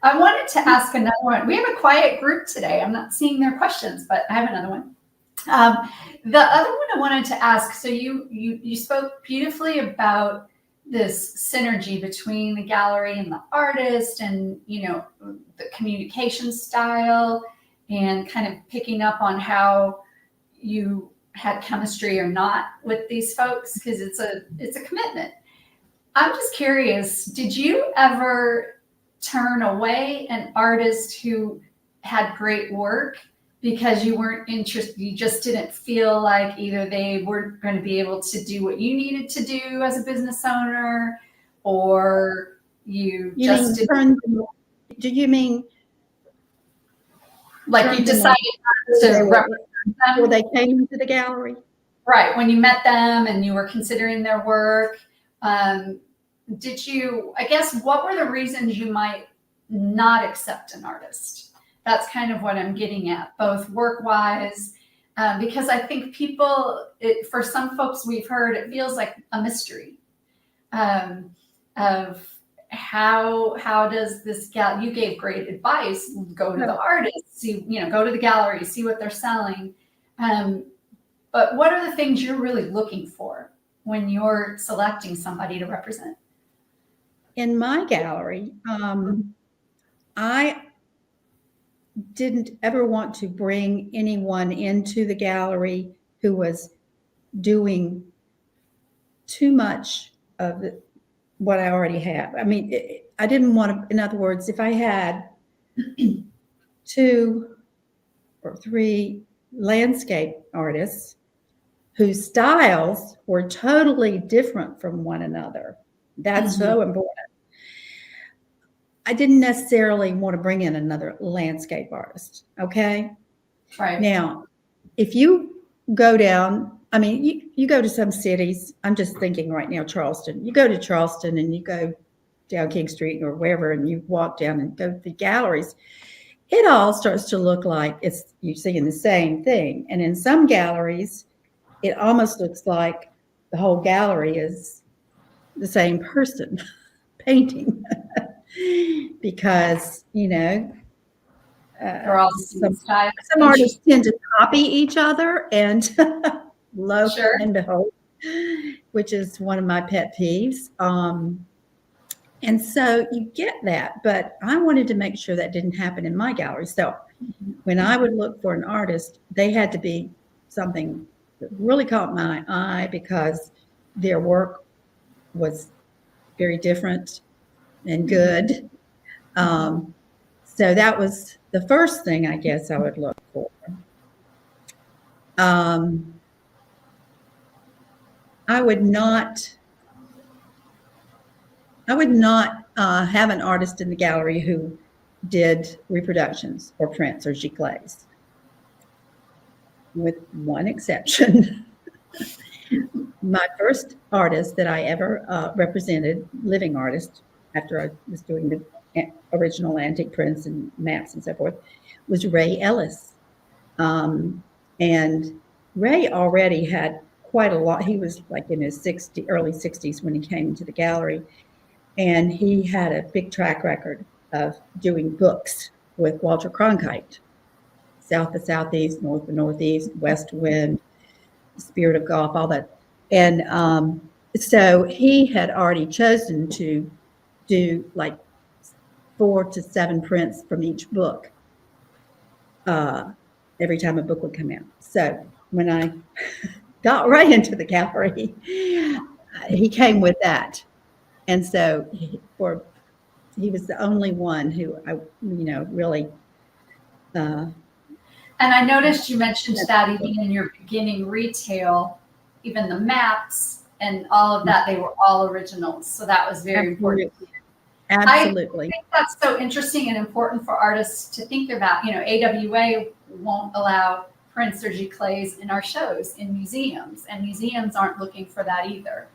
I wanted to ask another one. We have a quiet group today. I'm not seeing their questions, but I have another one. The other one I wanted to ask, so you spoke beautifully about this synergy between the gallery and the artist and, the communication style and kind of picking up on how you had chemistry or not with these folks, because it's a commitment. I'm just curious, did you ever turn away an artist who had great work because you weren't interested, you just didn't feel like either they weren't going to be able to do what you needed to do as a business owner, or you just didn't? Do you mean like you decided not to represent them? Or they came to the gallery? Right, when you met them and you were considering their work, did you, I guess, what were the reasons you might not accept an artist? That's kind of what I'm getting at, both work-wise, because I think for some folks we've heard, it feels like a mystery of how does this you gave great advice, go to the artist, see, go to the gallery, see what they're selling. But what are the things you're really looking for when you're selecting somebody to represent? In my gallery, I didn't ever want to bring anyone into the gallery who was doing too much of what I already have. I mean, I didn't want to, in other words, if I had 2 or 3 landscape artists whose styles were totally different from one another, that's so important. I didn't necessarily want to bring in another landscape artist. Okay. Right. Now, if you go down, I mean, you go to some cities, I'm just thinking right now, Charleston, you go to Charleston and you go down King Street or wherever, and you walk down and go to the galleries, it all starts to look like you're seeing the same thing. And in some galleries, it almost looks like the whole gallery is the same person painting. Because they're all some artists tend to copy each other, and lo and behold, which is one of my pet peeves. And so you get that, but I wanted to make sure that didn't happen in my gallery. So when I would look for an artist, they had to be something that really caught my eye because their work was very different and good. So that was the first thing I guess I would look for. I would not have an artist in the gallery who did reproductions or prints or giclées, with one exception. My first artist that I ever represented, living artist, after I was doing the original antique prints and maps and so forth, was Ray Ellis. And Ray already had quite a lot. He was like in his early 60s when he came into the gallery. And he had a big track record of doing books with Walter Cronkite, South to Southeast, North to Northeast, West Wind, Spirit of Golf, all that. And so he had already chosen to do like 4 to 7 prints from each book every time a book would come out. So when I got right into the gallery, he came with that. And so he was the only one who I, really. And I noticed you mentioned that even in your beginning retail, even the maps and all of that, they were all originals. So that was very important. Absolutely. I think that's so interesting and important for artists to think about. You know, AWA won't allow prints or giclées in our shows in museums, and museums aren't looking for that either.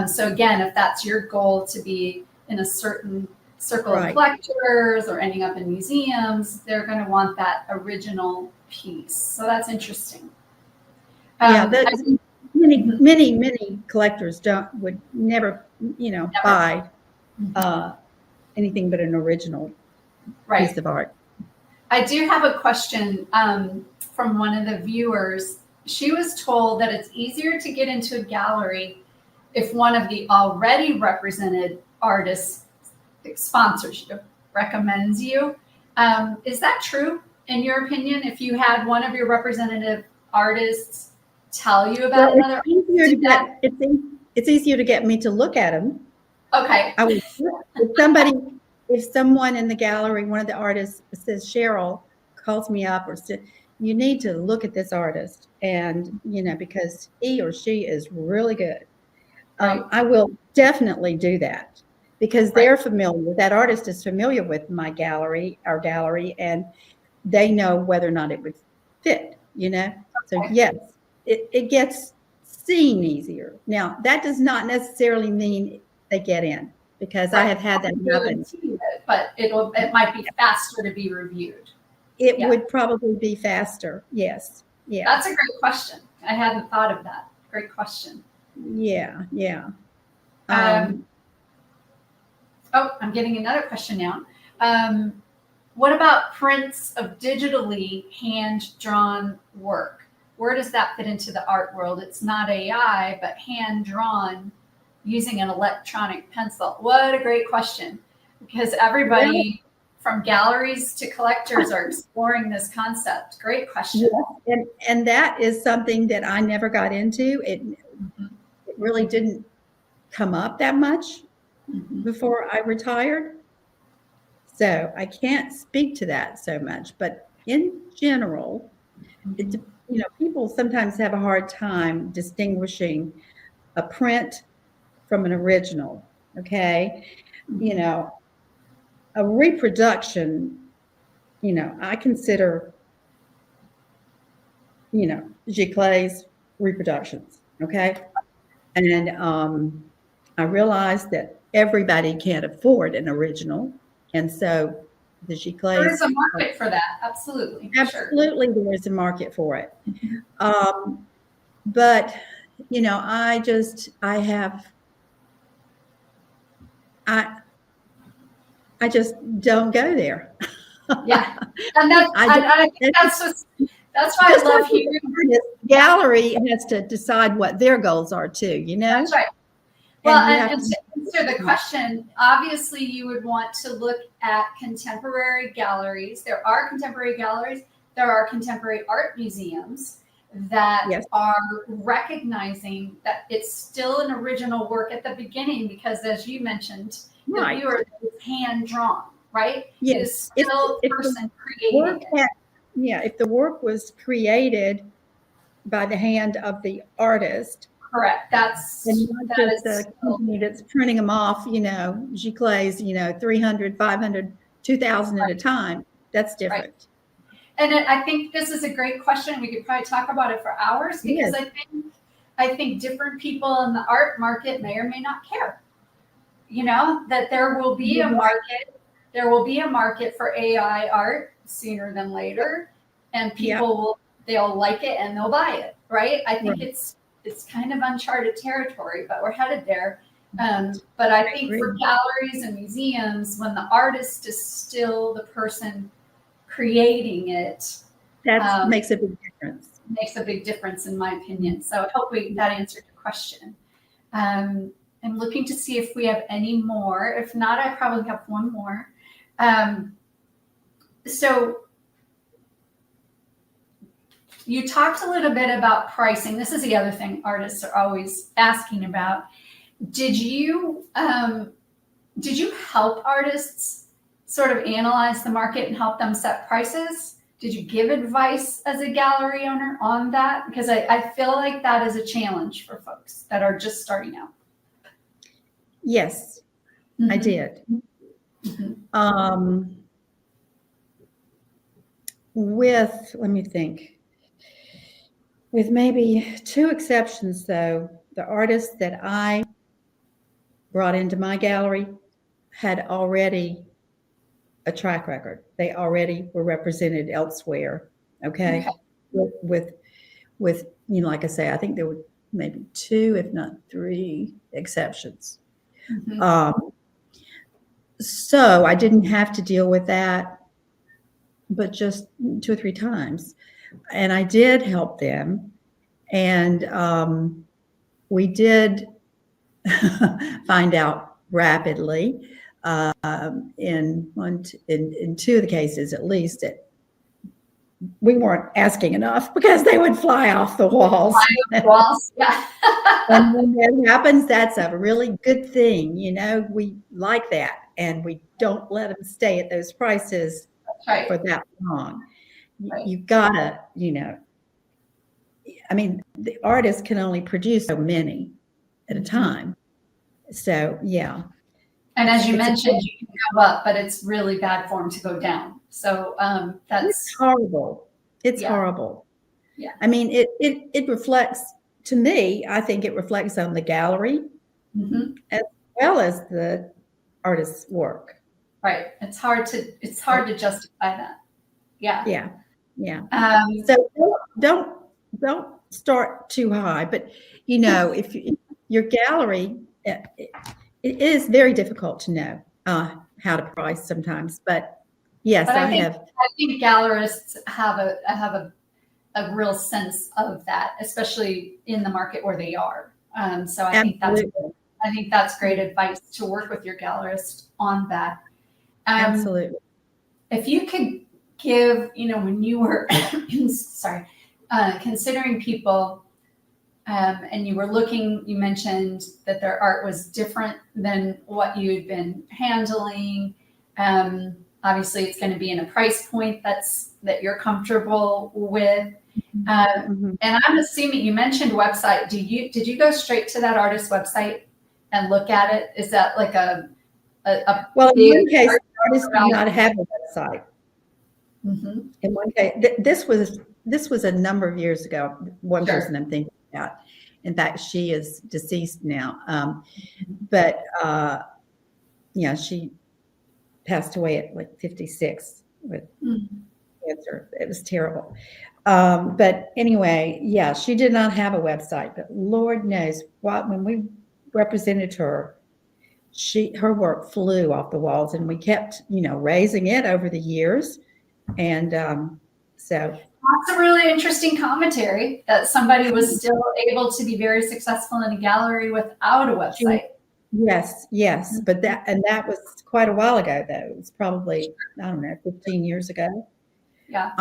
So again, if that's your goal to be in a certain circle of collectors or ending up in museums, they're going to want that original piece. So that's interesting. Many collectors would never, buy anything but an original piece of art. I do have a question from one of the viewers. She was told that it's easier to get into a gallery if one of the already represented artists sponsorship recommends you. Is that true in your opinion? If you had one of your representative artists tell you about another, it's easier to get me to look at them. Okay. If someone in the gallery, one of the artists says, Cheryl, calls me up or says, you need to look at this artist, and because he or she is really good. I will definitely do that because they're familiar. That artist is familiar with our gallery, and they know whether or not it would fit. So yes, it gets seen easier. Now that does not necessarily mean they get in, because I have had that happen. But it might be faster to be reviewed. It would probably be faster. Yes. Yeah. That's a great question. I hadn't thought of that. Great question. Yeah. I'm getting another question now. What about prints of digitally hand-drawn work? Where does that fit into the art world? It's not AI, but hand-drawn using an electronic pencil. What a great question. Because everybody from galleries to collectors are exploring this concept. Great question. Yeah. And that is something that I never got into. It really didn't come up that much before I retired. So I can't speak to that so much. But in general, people sometimes have a hard time distinguishing a print from an original. Okay. A reproduction, I consider, giclées reproductions. Okay. And I realized that everybody can't afford an original. And so the giclées. There is a market for that. Absolutely. Absolutely. Sure. There is a market for it. But, I just don't go there. Yeah. And I think that's why I love hearing. The gallery has to decide what their goals are too, That's right. Well, and to answer the question, obviously you would want to look at contemporary galleries. There are contemporary galleries. There are contemporary art museums that are recognizing that it's still an original work at the beginning, because as you mentioned, the viewer is hand drawn, right? Yes. It is still a person creating it. If the work was created by the hand of the artist. Correct. That is the company that's printing them off, giclées, 300, 500, 2,000 at a time. That's different. Right. And I think this is a great question. We could probably talk about it for hours, because I think different people in the art market may or may not care. That there will be a market. There will be a market for AI art sooner than later, and people they'll like it and they'll buy it. Right. I think it's kind of uncharted territory, but we're headed there. But I think for galleries and museums, when the artist is still the person creating it, that makes a big difference. Makes a big difference, in my opinion. So hopefully that answered your question. I'm looking to see if we have any more. If not, I probably have one more. So you talked a little bit about pricing. This is the other thing artists are always asking about. Did you help artists sort of analyze the market and help them set prices? did you give advice as a gallery owner on that? Because I feel like that is a challenge for folks that are just starting out. Yes, I Mhm. did. Mhm. Let me think, with maybe 2 exceptions though, the artists that I brought into my gallery had already a track record. They already were represented elsewhere. Okay. With, like I say, I think there were maybe 2, if not 3 exceptions. Mhm. So I didn't have to deal with that, but just 2 or 3 times. And I did help them. And we did find out rapidly in 2 of the cases, at least, that we weren't asking enough because they would fly off the walls. Walls, yeah. And when that happens, that's a really good thing. We like that, and we don't let them stay at those prices Right. for that long. Right. You've got to, I mean, the artist can only produce so many at a time. So, yeah. And as you mentioned, you can go up, but it's really bad form to go down. So that's It's horrible. It's horrible. Yeah. I mean, it reflects, to me, I think it reflects on the gallery as well as the artist's work. Right. It's hard to justify that. Yeah. Yeah. So don't start too high, but if your gallery, it is very difficult to know how to price sometimes, but yes, But I think gallerists have a real sense of that, especially in the market where they are. So I think that's great advice to work with your gallerist on that. Absolutely. If you could give, when you were, sorry, considering people, and you were looking, you mentioned that their art was different than what you had been handling. Obviously, it's going to be in a price point that you're comfortable with. And I'm assuming you mentioned website. Did you go straight to that artist's website and look at it? Is that like a well, in one case, the artist did not have a website. In one case, this was a number of years ago. One person I'm thinking about. In fact, she is deceased now. But she passed away at like 56 with cancer. It was terrible. But anyway, she did not have a website, but Lord knows when we represented her, her work flew off the walls, and we kept, raising it over the years. And so that's a really interesting commentary that somebody was still able to be very successful in a gallery without a website. Yes. But that was quite a while ago, though. It was probably, I don't know, 15 years ago. Yeah.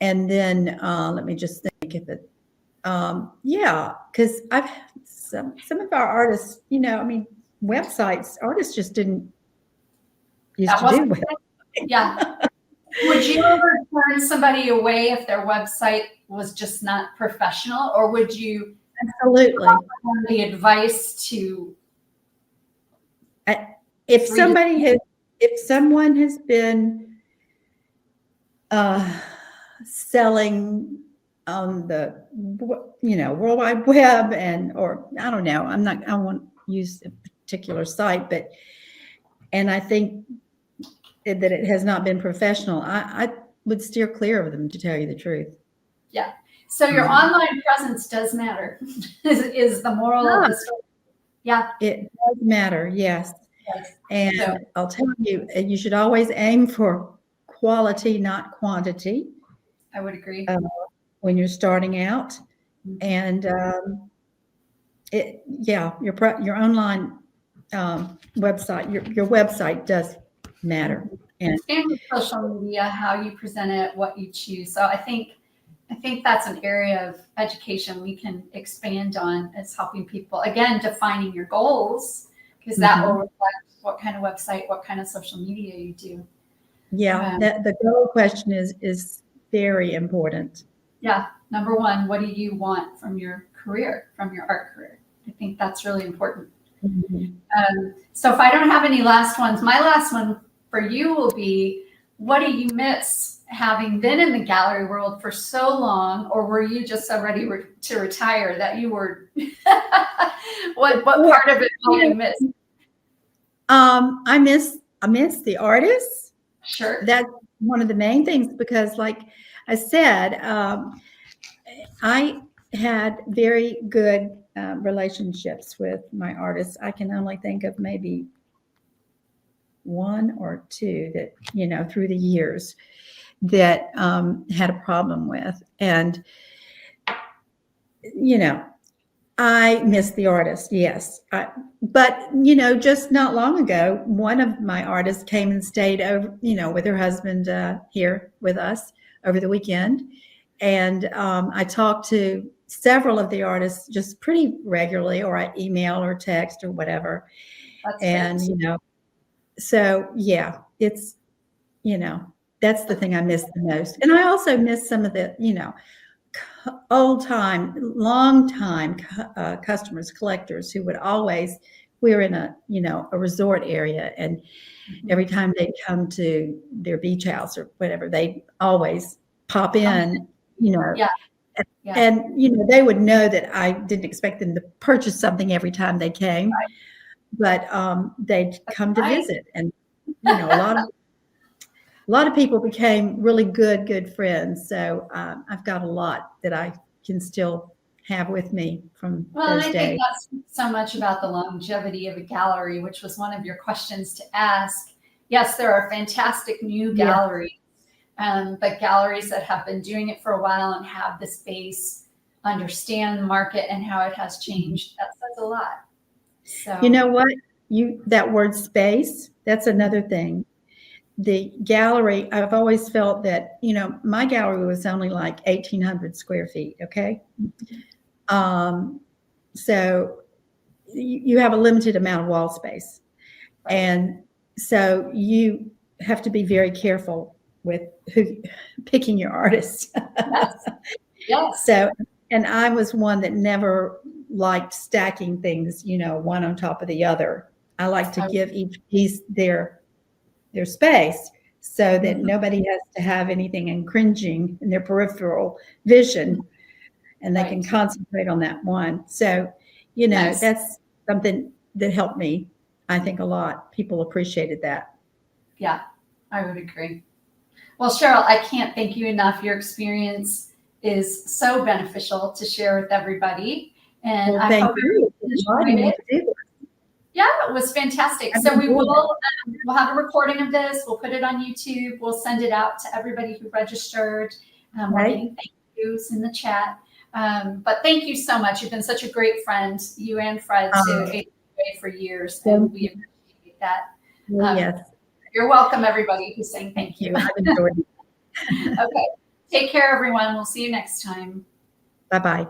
And then let me just think of it. Because I've some of our artists, websites, artists just didn't used to do well. Yeah. Would you ever turn somebody away if their website was just not professional, or would you absolutely offer them the advice to? If someone has been selling on the World Wide Web or I don't know, I won't use a particular site, and I think that it has not been professional, I would steer clear of them, to tell you the truth. Yeah. So your online presence does matter, is the moral of the story. Yeah. It does matter, yes. And I'll tell you, you should always aim for quality, not quantity. I would agree. When you're starting out. And your online website, your website does matter. And social media, how you present it, what you choose. So I think that's an area of education we can expand on, is helping people, again, defining your goals, because that will reflect what kind of website, what kind of social media you do. Yeah, the goal question is very important. Yeah. Number one, what do you want from your career, from your art career? I think that's really important. So if I don't have any last ones, my last one for you will be, what do you miss having been in the gallery world for so long, or were you just so ready to retire that you were, what part of it do you miss? I miss the artists. Sure. That's one of the main things, because like I said, I had very good relationships with my artists. I can only think of maybe one or two that, through the years that had a problem with. And, I miss the artist, yes. But, just not long ago, one of my artists came and stayed over, with her husband here with us over the weekend. And I talked to several of the artists just pretty regularly, or I email or text or whatever. That's great. So yeah, it's, that's the thing I miss the most. And I also miss some of the, long time customers, collectors who would always, we're in a resort area, and every time they come to their beach house or whatever, they always pop in, and they would know that I didn't expect them to purchase something every time they came, but they'd come to visit, and a lot of people became really good friends. So I've got a lot that I can still have with me from those days. I think that's so much about the longevity of a gallery, which was one of your questions to ask. Yes, there are fantastic new galleries, but galleries that have been doing it for a while and have the space, understand the market and how it has changed, that says a lot. So you know what? That word space, that's another thing. The gallery, I've always felt that, my gallery was only like 1,800 square feet. Okay. So you have a limited amount of wall space. Right. And so you have to be very careful with picking your artists. Yes. So, and I was one that never liked stacking things, one on top of the other. I like to give each piece their space, so that nobody has to have anything infringing in their peripheral vision, and they can concentrate on that one. So, that's something that helped me, I think, a lot. People appreciated that. Yeah, I would agree. Well, Cheryl, I can't thank you enough. Your experience is so beneficial to share with everybody. And I hope you enjoyed it. Yeah, it was fantastic. So we'll have a recording of this. We'll put it on YouTube. We'll send it out to everybody who registered. We're getting thank yous in the chat. But thank you so much. You've been such a great friend, you and Fred, to AWA for years. And we appreciate that. Yes. You're welcome, everybody who's saying thank you. I've enjoyed it. Okay. Take care, everyone. We'll see you next time. Bye-bye.